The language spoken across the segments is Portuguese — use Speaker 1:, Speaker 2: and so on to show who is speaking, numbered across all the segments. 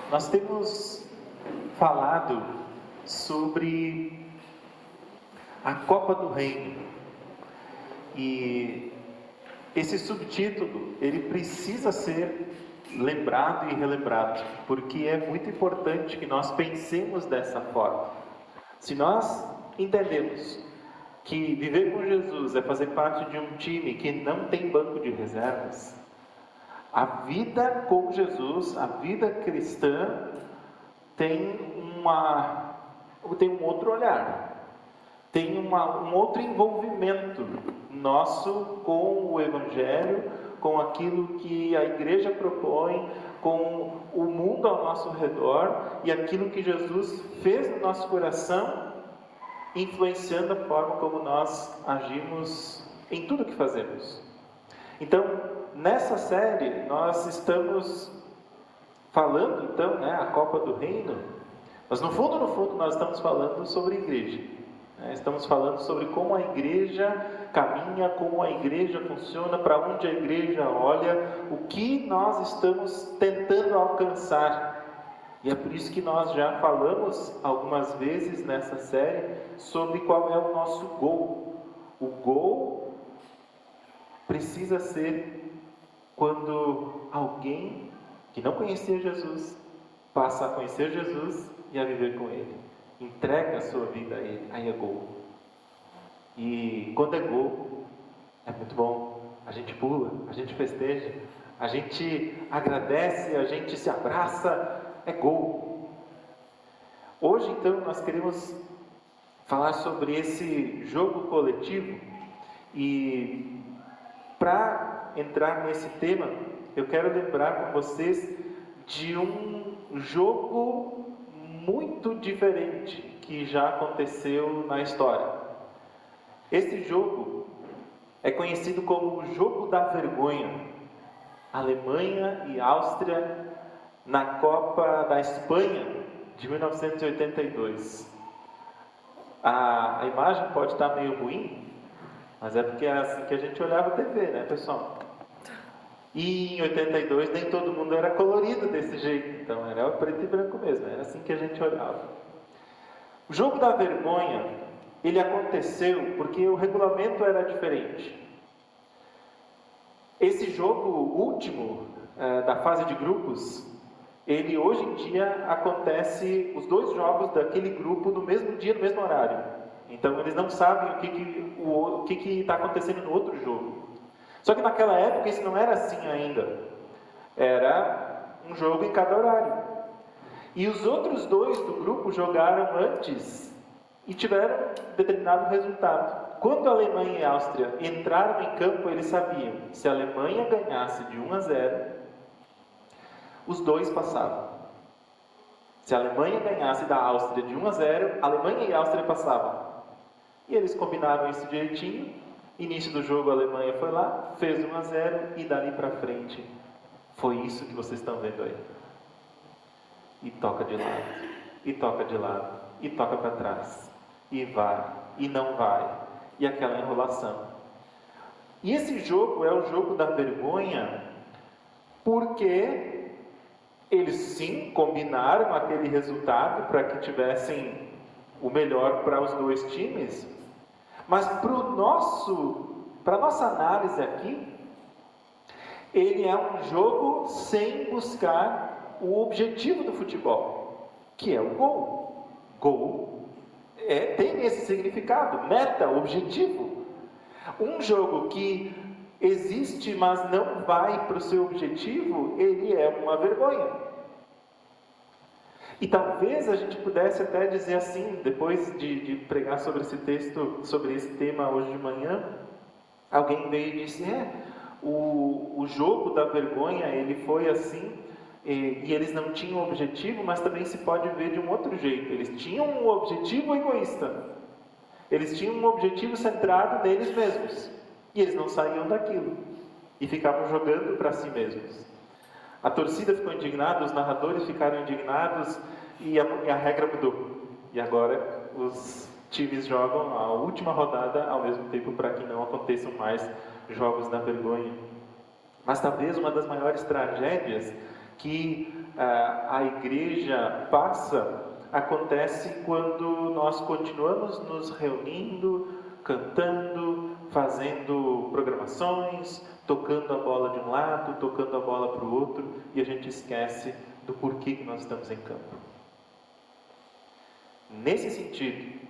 Speaker 1: Nós temos falado sobre a Copa do Reino e esse subtítulo ele precisa ser lembrado e relembrado, porque é muito importante que nós pensemos dessa forma. Se nós entendemos que viver com Jesus é fazer parte de um time que não tem banco de reservas, a vida com Jesus, a vida cristã, tem um outro olhar, tem um outro envolvimento nosso com o Evangelho, com aquilo que a igreja propõe, com o mundo ao nosso redor e aquilo que Jesus fez no nosso coração, influenciando a forma como nós agimos em tudo que fazemos. Então, nessa série, nós estamos falando, então, a Copa do Reino, mas no fundo, nós estamos falando sobre igreja. Estamos falando sobre como a igreja caminha, como a igreja funciona, para onde a igreja olha, o que nós estamos tentando alcançar. E é por isso que nós já falamos algumas vezes nessa série sobre qual é o nosso gol. O gol precisa ser quando alguém que não conhecia Jesus passa a conhecer Jesus e a viver com Ele, entrega a sua vida a Ele, aí é gol. E quando é gol, é muito bom, a gente pula, a gente festeja, a gente agradece, a gente se abraça, é gol. Hoje então nós queremos falar sobre esse jogo coletivo e para entrar nesse tema, eu quero lembrar com vocês de um jogo muito diferente que já aconteceu na história. Esse jogo é conhecido como o Jogo da Vergonha. Alemanha e Áustria na Copa da Espanha de 1982. A imagem pode estar meio ruim, mas é porque é assim que a gente olhava a TV, né, pessoal? E em 82 nem todo mundo era colorido desse jeito, então era preto e branco mesmo, era assim que a gente olhava. O Jogo da Vergonha, ele aconteceu porque o regulamento era diferente. Esse jogo último da fase de grupos, ele hoje em dia acontece, os dois jogos daquele grupo no mesmo dia, no mesmo horário. Então eles não sabem o que está acontecendo no outro jogo. Só que naquela época isso não era assim ainda. Era um jogo em cada horário. E os outros dois do grupo jogaram antes e tiveram determinado resultado. Quando a Alemanha e a Áustria entraram em campo, eles sabiam que se a Alemanha ganhasse de 1-0, os dois passavam. Se a Alemanha ganhasse da Áustria de 1-0, a Alemanha e a Áustria passavam. E eles combinaram isso direitinho. Início do jogo, a Alemanha foi lá, fez 1-0 e dali para frente foi isso que vocês estão vendo aí. E toca de lado, e toca de lado, e toca para trás, e vai, e não vai, e aquela enrolação. E esse jogo é o jogo da vergonha, porque eles sim combinaram aquele resultado para que tivessem o melhor para os dois times, mas para a nossa análise aqui, ele é um jogo sem buscar o objetivo do futebol, que é o gol. Gol tem esse significado, meta, objetivo. Um jogo que existe, mas não vai para o seu objetivo, ele é uma vergonha. E talvez a gente pudesse até dizer assim, depois de pregar sobre esse texto, sobre esse tema hoje de manhã, alguém veio e disse, o jogo da vergonha, ele foi assim, e eles não tinham objetivo, mas também se pode ver de um outro jeito. Eles tinham um objetivo egoísta. Eles tinham um objetivo centrado neles mesmos. E eles não saíam daquilo. E ficavam jogando para si mesmos. A torcida ficou indignada, os narradores ficaram indignados e a regra mudou. E agora os times jogam a última rodada ao mesmo tempo para que não aconteçam mais jogos da vergonha. Mas talvez uma das maiores tragédias que a igreja passa acontece quando nós continuamos nos reunindo, cantando, fazendo programações, tocando a bola de um lado, tocando a bola para o outro, e a gente esquece do porquê que nós estamos em campo. Nesse sentido,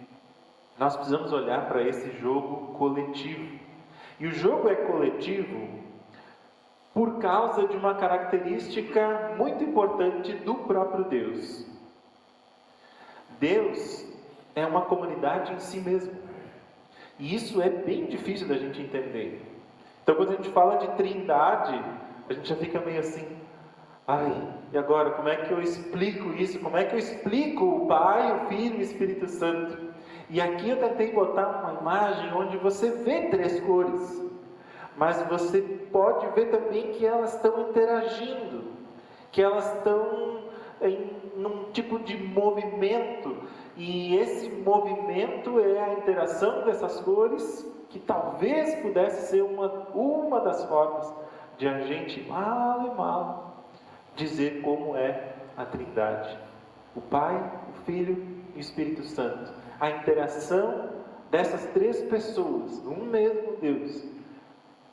Speaker 1: nós precisamos olhar para esse jogo coletivo. E o jogo é coletivo por causa de uma característica muito importante do próprio Deus. Deus é uma comunidade em si mesmo. E isso é bem difícil da gente entender. Então, quando a gente fala de trindade, a gente já fica meio assim: ai, e agora, como é que eu explico isso? Como é que eu explico o Pai, o Filho e o Espírito Santo? E aqui eu tentei botar uma imagem onde você vê 3 cores, mas você pode ver também que elas estão interagindo, que elas estão num tipo de movimento, e esse movimento é a interação dessas cores, que talvez pudesse ser uma das formas de a gente mal dizer como é a Trindade: o Pai, o Filho e o Espírito Santo. A interação dessas 3 pessoas, um mesmo Deus,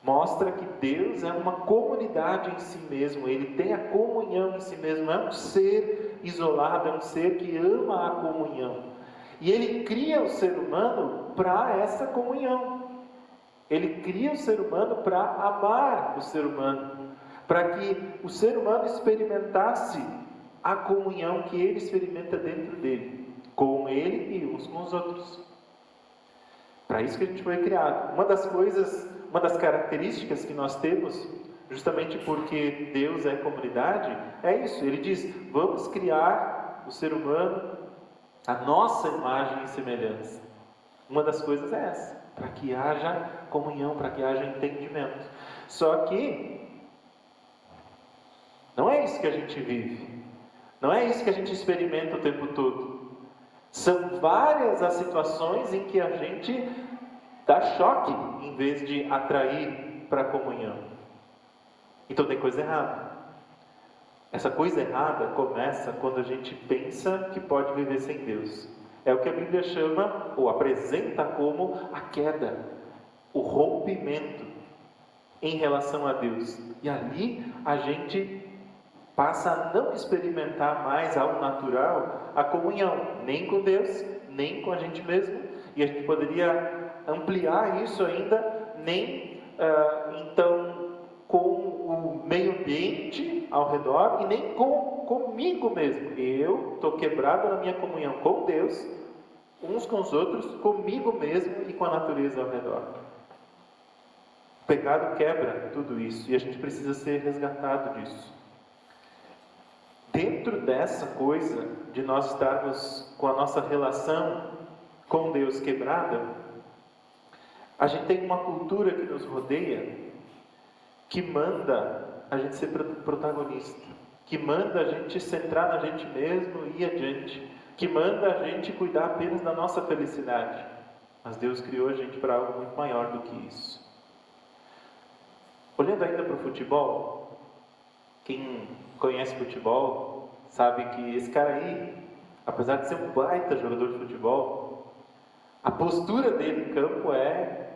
Speaker 1: mostra que Deus é uma comunidade em si mesmo. Ele tem a comunhão em si mesmo. É um ser isolado, é um ser que ama a comunhão. E Ele cria o ser humano para essa comunhão. Ele cria o ser humano para amar o ser humano, para que o ser humano experimentasse a comunhão que Ele experimenta dentro dele, com Ele e uns com os outros. Para isso que a gente foi criado. Uma das características que nós temos, justamente porque Deus é comunidade, é isso. Ele diz: vamos criar o ser humano à nossa imagem e semelhança. Uma das coisas é essa, para que haja comunhão, para que haja entendimento. Só que não é isso que a gente vive, não é isso que a gente experimenta o tempo todo. São várias as situações em que a gente dá choque em vez de atrair para a comunhão. Então tem coisa errada. Essa coisa errada começa quando a gente pensa que pode viver sem Deus. É o que a Bíblia chama, ou apresenta como, a queda, o rompimento em relação a Deus. E ali a gente passa a não experimentar mais ao natural a comunhão, nem com Deus, nem com a gente mesmo. E a gente poderia ampliar isso ainda, então com o meio ambiente ao redor, e nem comigo mesmo. Eu estou quebrado na minha comunhão com Deus, uns com os outros, comigo mesmo e com a natureza ao redor. O pecado quebra tudo isso, e a gente precisa ser resgatado disso. Dentro dessa coisa de nós estarmos com a nossa relação com Deus quebrada, a gente tem uma cultura que nos rodeia, que manda a gente ser protagonista, que manda a gente centrar na gente mesmo e ir adiante, que manda a gente cuidar apenas da nossa felicidade. Mas Deus criou a gente para algo muito maior do que isso. Olhando ainda para o futebol, quem conhece futebol sabe que esse cara aí, apesar de ser um baita jogador de futebol, a postura dele em campo é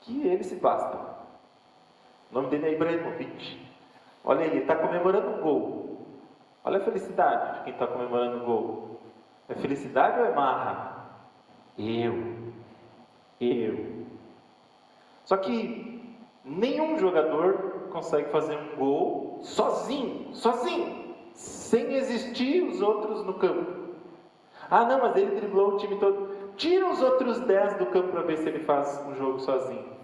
Speaker 1: que ele se basta. O nome dele é Ibrahimovic. Olha aí, ele está comemorando um gol. Olha a felicidade de quem está comemorando um gol. É felicidade ou é marra? Eu. Só que nenhum jogador consegue fazer um gol sozinho, sem existir os outros no campo. Ah não, mas ele driblou o time todo. Tira os outros 10 do campo para ver se ele faz um jogo sozinho.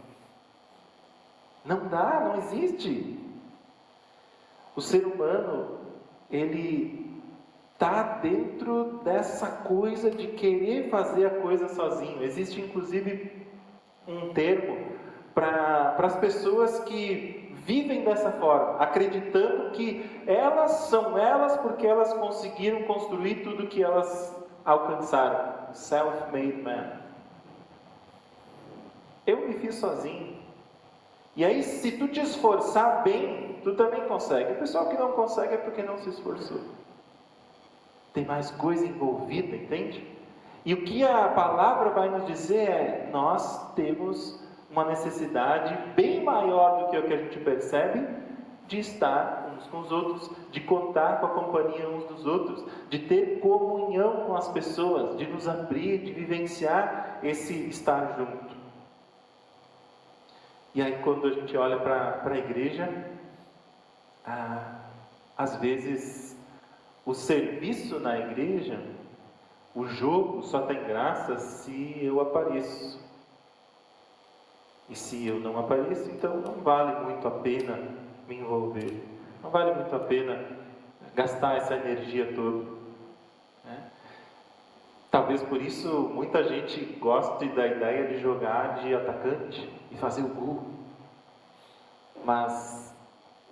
Speaker 1: Não dá, não existe. O ser humano, ele está dentro dessa coisa de querer fazer a coisa sozinho. Existe inclusive um termo para as pessoas que vivem dessa forma, acreditando que elas são elas porque elas conseguiram construir tudo que elas alcançaram. Self-made man. Eu me fiz sozinho. E aí, se tu te esforçar bem, tu também consegue. O pessoal que não consegue é porque não se esforçou. Tem mais coisa envolvida, entende? E o que a palavra vai nos dizer é: nós temos uma necessidade bem maior do que o que a gente percebe de estar uns com os outros, de contar com a companhia uns dos outros, de ter comunhão com as pessoas, de nos abrir, de vivenciar esse estar junto. E aí, quando a gente olha para a igreja, às vezes o serviço na igreja, o jogo só tem graça se eu apareço. E se eu não apareço, então não vale muito a pena me envolver. Não vale muito a pena gastar essa energia toda. Né? Talvez por isso muita gente goste da ideia de jogar de atacante e fazer o gol. Mas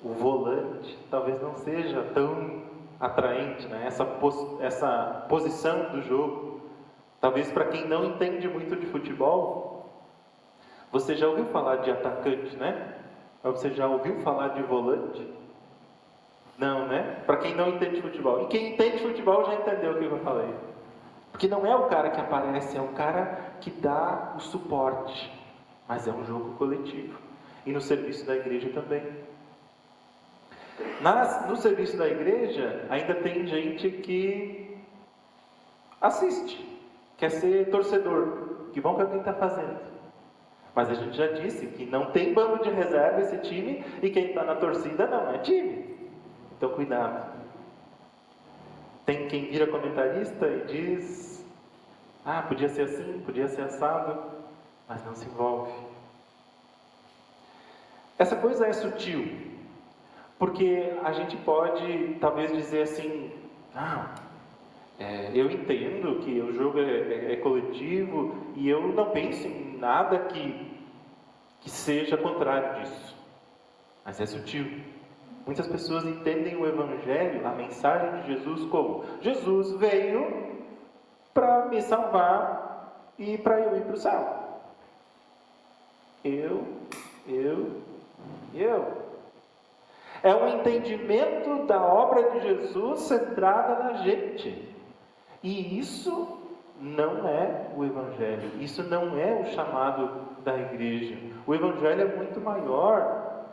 Speaker 1: o volante talvez não seja tão atraente, né? Essa posição do jogo. Talvez para quem não entende muito de futebol, você já ouviu falar de atacante, né? Mas você já ouviu falar de volante? Não, né? Para quem não entende de futebol. E quem entende de futebol já entendeu o que eu falei. Porque não é o cara que aparece, é o cara que dá o suporte. Mas é um jogo coletivo. E no serviço da igreja também. No serviço da igreja, ainda tem gente que assiste, quer ser torcedor, que bom que alguém está fazendo. Mas a gente já disse que não tem banco de reserva esse time, e quem está na torcida não é time. Então cuidado. Tem quem vira comentarista e diz: podia ser assim, podia ser assado, mas não se envolve. Essa coisa é sutil. Porque a gente pode, talvez, dizer assim: eu entendo que o jogo é coletivo e eu não penso em nada que seja contrário disso. Mas é sutil. Muitas pessoas entendem o Evangelho, a mensagem de Jesus, como: Jesus veio para me salvar e para eu ir para o céu. Eu. É um entendimento da obra de Jesus centrada na gente. E isso não é o Evangelho. Isso não é o chamado da igreja. O Evangelho é muito maior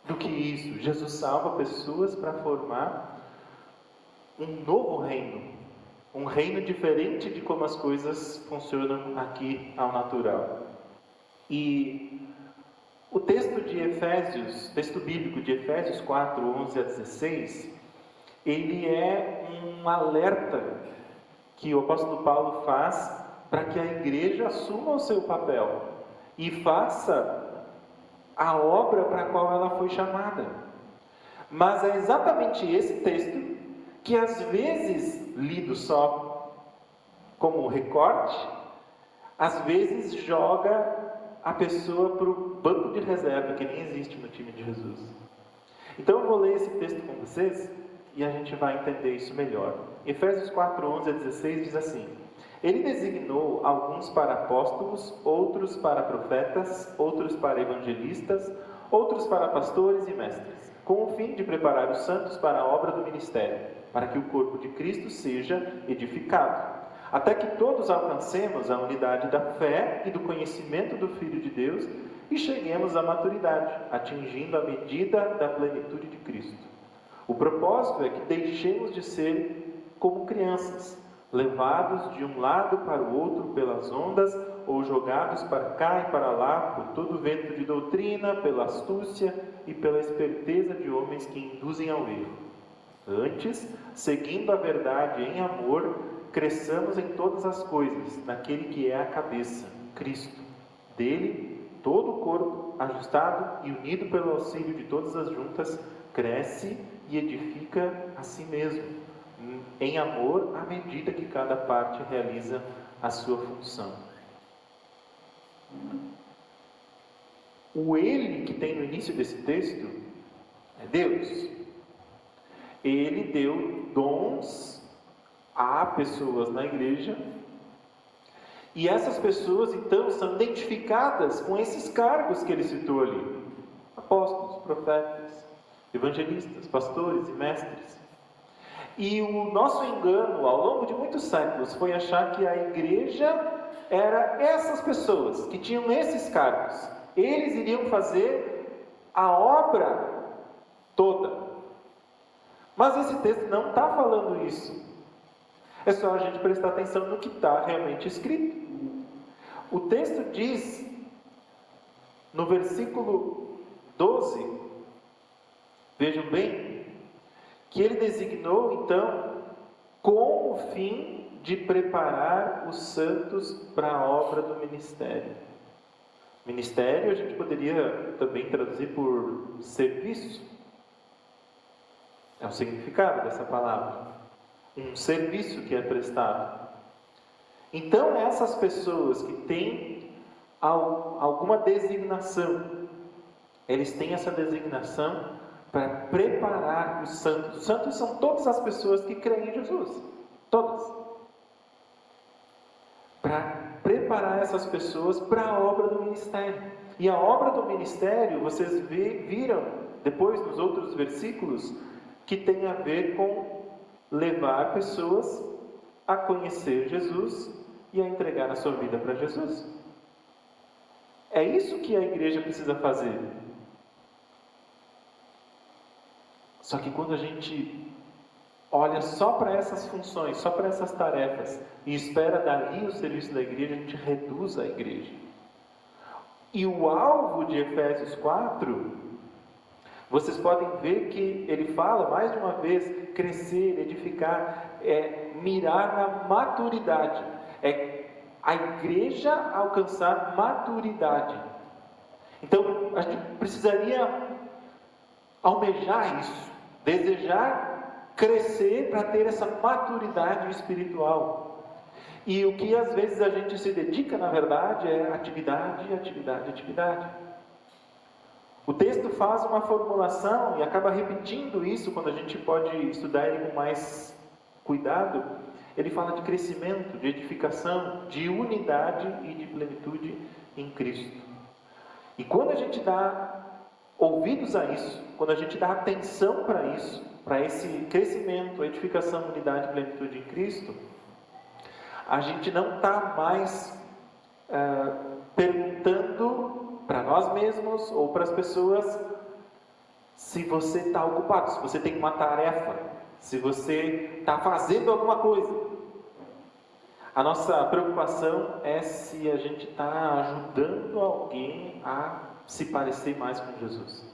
Speaker 1: do que isso. Jesus salva pessoas para formar um novo reino. Um reino diferente de como as coisas funcionam aqui ao natural. E o texto de Efésios, texto bíblico de Efésios 4, 11 a 16, ele é um alerta que o apóstolo Paulo faz para que a igreja assuma o seu papel e faça a obra para a qual ela foi chamada. Mas é exatamente esse texto que, às vezes, lido só como um recorte, às vezes joga a pessoa para o banco de reserva, que nem existe no time de Jesus. Então eu vou ler esse texto com vocês e a gente vai entender isso melhor. Efésios 4, 11 a 16 diz assim: Ele designou alguns para apóstolos, outros para profetas, outros para evangelistas, outros para pastores e mestres, com o fim de preparar os santos para a obra do ministério, para que o corpo de Cristo seja edificado, até que todos alcancemos a unidade da fé e do conhecimento do Filho de Deus e cheguemos à maturidade, atingindo a medida da plenitude de Cristo. O propósito é que deixemos de ser como crianças, levados de um lado para o outro pelas ondas, ou jogados para cá e para lá por todo vento de doutrina, pela astúcia e pela esperteza de homens que induzem ao erro. Antes, seguindo a verdade em amor, cresçamos em todas as coisas, naquele que é a cabeça, Cristo. Dele, todo o corpo, ajustado e unido pelo auxílio de todas as juntas, cresce e edifica a si mesmo, em amor, à medida que cada parte realiza a sua função. O ele que tem no início desse texto é Deus. Ele deu dons a pessoas na igreja, e essas pessoas então são identificadas com esses cargos que ele citou ali: apóstolos, profetas, evangelistas, pastores e mestres. E o nosso engano ao longo de muitos séculos foi achar que a igreja era essas pessoas que tinham esses cargos. Eles iriam fazer a obra toda. Mas esse texto não está falando isso. É só a gente prestar atenção no que está realmente escrito. O texto diz, no versículo 12, vejam bem, que ele designou então com o fim de preparar os santos para a obra do ministério. Ministério a gente poderia também traduzir por serviço. É o significado dessa palavra. Um serviço que é prestado. Então essas pessoas que têm alguma designação, eles têm essa designação para preparar os santos. Os santos são todas as pessoas que creem em Jesus. Todas. Para preparar essas pessoas para a obra do ministério. E a obra do ministério, vocês viram depois nos outros versículos, que tem a ver com levar pessoas a conhecer Jesus e a entregar a sua vida para Jesus. É isso que a igreja precisa fazer. Só que quando a gente olha só para essas funções, só para essas tarefas, e espera dali o serviço da igreja, a gente reduz a igreja. E o alvo de Efésios 4, vocês podem ver que ele fala mais de uma vez, crescer, edificar, mirar na maturidade. É a igreja alcançar maturidade. Então, a gente precisaria almejar isso, desejar crescer para ter essa maturidade espiritual. E o que às vezes a gente se dedica, na verdade, é atividade, atividade, atividade. O texto faz uma formulação e acaba repetindo isso quando a gente pode estudar ele com mais cuidado. Ele fala de crescimento, de edificação, de unidade e de plenitude em Cristo. E quando a gente dá ouvidos a isso, quando a gente dá atenção para isso, para esse crescimento, edificação, unidade e plenitude em Cristo, a gente não está mais perguntando para nós mesmos ou para as pessoas se você está ocupado, se você tem uma tarefa, se você está fazendo alguma coisa. A nossa preocupação é se a gente está ajudando alguém a se parecer mais com Jesus.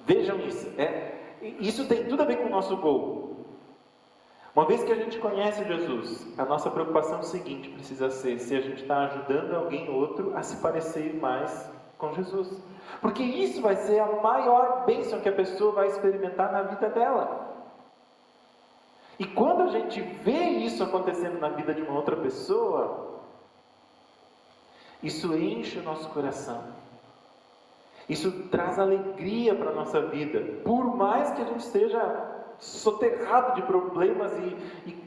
Speaker 1: Vejam isso. Isso tem tudo a ver com o nosso gol. Uma vez que a gente conhece Jesus, a nossa preocupação seguinte precisa ser se a gente está ajudando alguém ou outro a se parecer mais com Jesus. Porque isso vai ser a maior bênção que a pessoa vai experimentar na vida dela. E quando a gente vê isso acontecendo na vida de uma outra pessoa, isso enche o nosso coração. Isso traz alegria para a nossa vida. Por mais que a gente esteja soterrado de problemas e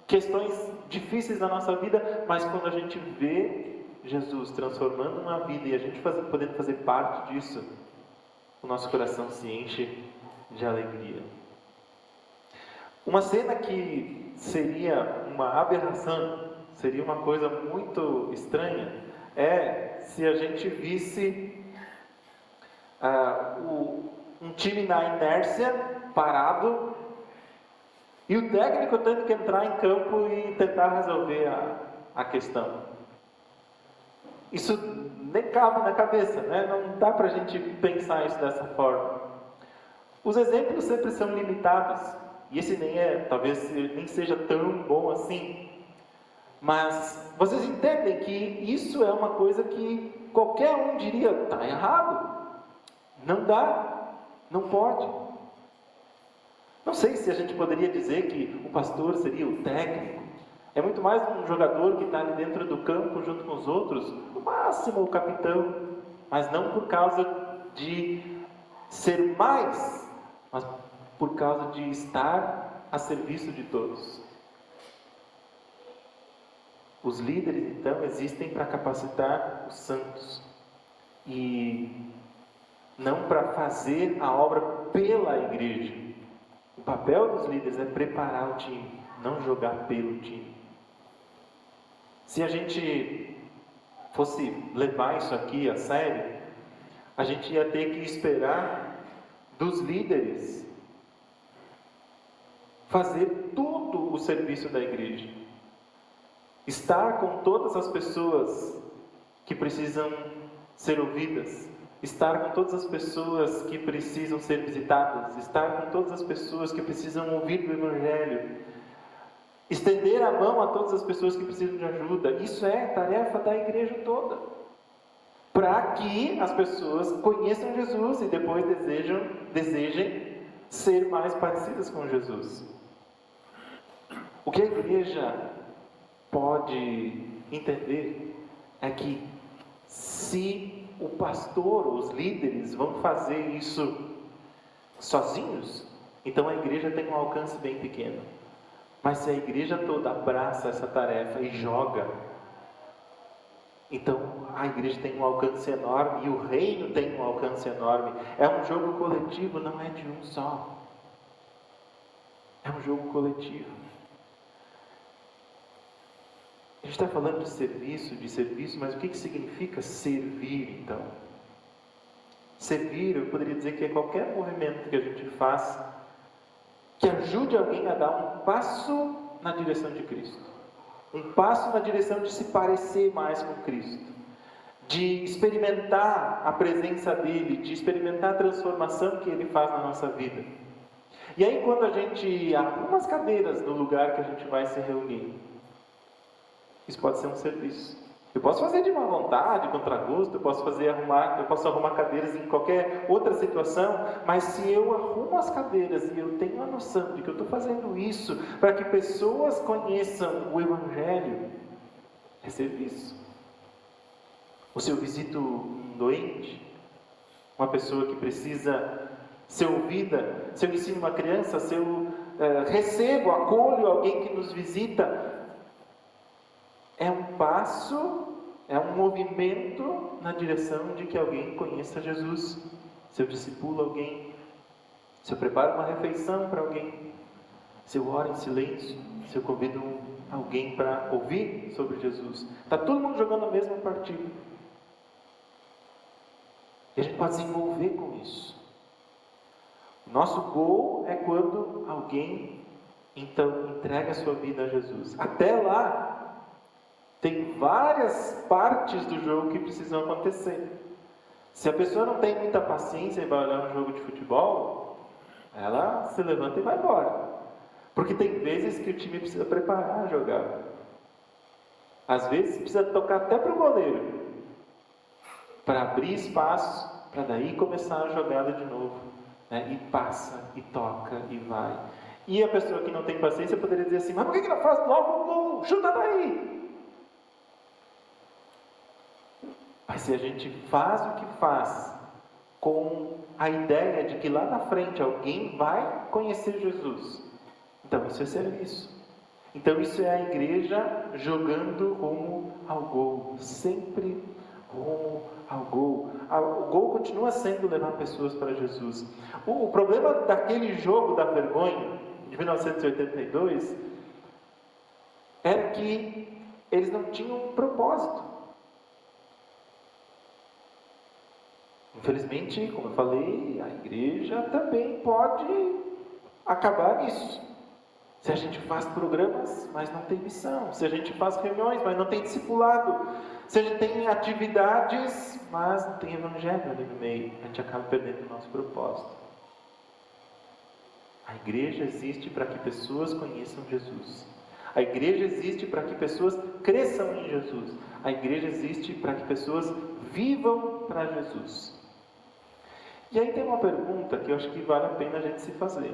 Speaker 1: questões difíceis na nossa vida, mas quando a gente vê Jesus transformando uma vida e a gente podendo fazer parte disso, o nosso coração se enche de alegria. Uma cena que seria uma aberração, seria uma coisa muito estranha, é se a gente visse um time na inércia, parado, e o técnico tendo que entrar em campo e tentar resolver a questão. Isso nem cabe na cabeça, né? Não dá para a gente pensar isso dessa forma. Os exemplos sempre são limitados, e esse talvez nem seja tão bom assim. Mas vocês entendem que isso é uma coisa que qualquer um diria, está errado. Não dá, não pode. Não sei se a gente poderia dizer que o pastor seria o técnico. É muito mais um jogador que está ali dentro do campo junto com os outros, no máximo o capitão, mas não por causa de ser mais, mas por causa de estar a serviço de todos. Os líderes, então, existem para capacitar os santos. E não para fazer a obra pela igreja. O papel dos líderes é preparar o time, não jogar pelo time. Se a gente fosse levar isso aqui a sério, a gente ia ter que esperar dos líderes fazer todo o serviço da igreja. Estar com todas as pessoas que precisam ser ouvidas, estar com todas as pessoas que precisam ser visitadas, estar com todas as pessoas que precisam ouvir do Evangelho, estender a mão a todas as pessoas que precisam de ajuda. Isso é tarefa da igreja toda, para que as pessoas conheçam Jesus e depois desejem ser mais parecidas com Jesus. O que a igreja pode entender é que se o pastor, os líderes vão fazer isso sozinhos, então a igreja tem um alcance bem pequeno. Mas se a igreja toda abraça essa tarefa e joga, então a igreja tem um alcance enorme e o reino tem um alcance enorme. É um jogo coletivo, não é de um só. É um jogo coletivo. A gente está falando de serviço, mas o que significa servir, então? Servir, eu poderia dizer que é qualquer movimento que a gente faça que ajude alguém a dar um passo na direção de Cristo. Um passo na direção de se parecer mais com Cristo. De experimentar a presença dEle, de experimentar a transformação que Ele faz na nossa vida. E aí quando a gente arruma as cadeiras no lugar que a gente vai se reunir, isso pode ser um serviço. Eu posso fazer de má vontade, contra gosto, eu posso arrumar cadeiras em qualquer outra situação, mas se eu arrumo as cadeiras e eu tenho a noção de que eu estou fazendo isso para que pessoas conheçam o Evangelho, é serviço. Ou se eu visito um doente, uma pessoa que precisa ser ouvida, se eu ensino uma criança, se eu recebo, acolho alguém que nos visita, é um passo, é um movimento na direção de que alguém conheça Jesus. Se eu discipulo alguém, se eu preparo uma refeição para alguém, se eu oro em silêncio, se eu convido alguém para ouvir sobre Jesus, está todo mundo jogando a mesma partida. E a gente pode se envolver com isso. Nosso gol é quando alguém então entrega a sua vida a Jesus. Até lá, tem várias partes do jogo que precisam acontecer. Se a pessoa não tem muita paciência e vai olhar um jogo de futebol, ela se levanta e vai embora. Porque tem vezes que o time precisa preparar a jogada. Às vezes precisa tocar até para o goleiro, para abrir espaço, para daí começar a jogada de novo. E passa, e toca, e vai. E a pessoa que não tem paciência poderia dizer assim: mas por que não faz logo o gol? Chuta daí! Mas se a gente faz o que faz com a ideia de que lá na frente alguém vai conhecer Jesus, então isso é serviço. Então isso é a igreja jogando rumo ao gol, sempre rumo ao gol. O gol continua sendo levar pessoas para Jesus. O problema daquele jogo da vergonha, de 1982, era que eles não tinham um propósito. Infelizmente, como eu falei, a igreja também pode acabar nisso. Se a gente faz programas, mas não tem missão. Se a gente faz reuniões, mas não tem discipulado. Se a gente tem atividades, mas não tem evangelho ali no meio, a gente acaba perdendo o nosso propósito. A igreja existe para que pessoas conheçam Jesus. A igreja existe para que pessoas cresçam em Jesus. A igreja existe para que pessoas vivam para Jesus. E aí tem uma pergunta que eu acho que vale a pena a gente se fazer.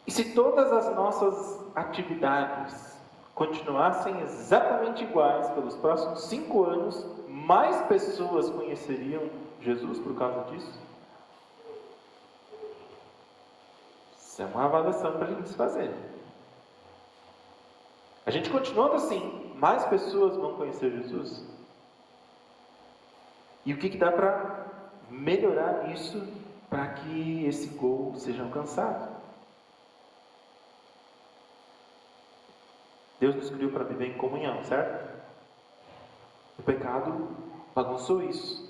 Speaker 1: E se todas as nossas atividades continuassem exatamente iguais pelos próximos 5 anos, mais pessoas conheceriam Jesus por causa disso? Isso é uma avaliação para a gente se fazer. A gente continuando assim, mais pessoas vão conhecer Jesus? E o que dá para melhorar nisso para que esse gol seja alcançado. Deus nos criou para viver em comunhão, certo? O pecado bagunçou isso.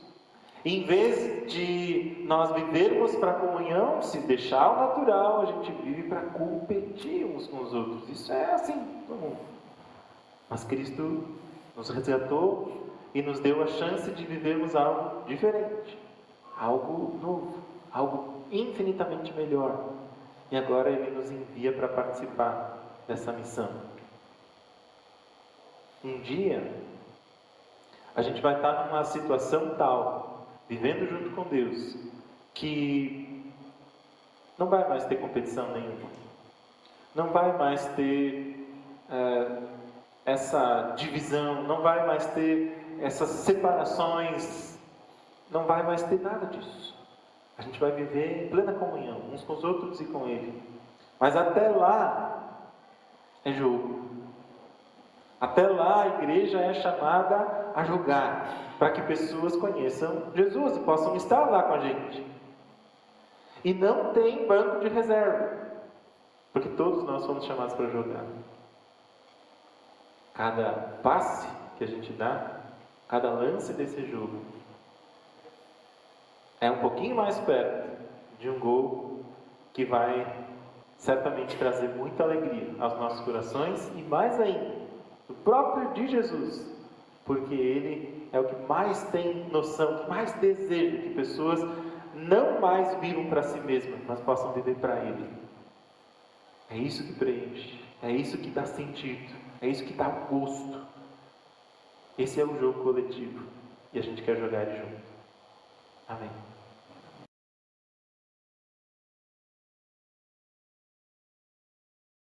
Speaker 1: Em vez de nós vivermos para a comunhão, se deixar o natural, a gente vive para competir uns com os outros. Isso é assim, comum. Mas Cristo nos resgatou e nos deu a chance de vivermos algo diferente, algo novo, algo infinitamente melhor. E agora Ele nos envia para participar dessa missão. Um dia, a gente vai estar numa situação tal, vivendo junto com Deus, que não vai mais ter competição nenhuma. Não vai mais ter essa divisão, não vai mais ter essas separações, não vai mais ter nada disso. A gente vai viver em plena comunhão, uns com os outros e com Ele. Mas até lá, é jogo. Até lá a igreja é chamada a jogar, para que pessoas conheçam Jesus e possam estar lá com a gente. E não tem banco de reserva, porque todos nós fomos chamados para jogar. Cada passe que a gente dá, cada lance desse jogo, é um pouquinho mais perto de um gol que vai certamente trazer muita alegria aos nossos corações e mais ainda, o próprio de Jesus, porque Ele é o que mais tem noção, que mais deseja que pessoas não mais vivam para si mesmas, mas possam viver para Ele. É isso que preenche, é isso que dá sentido, é isso que dá gosto. Esse é o jogo coletivo e a gente quer jogar ele junto. Amém.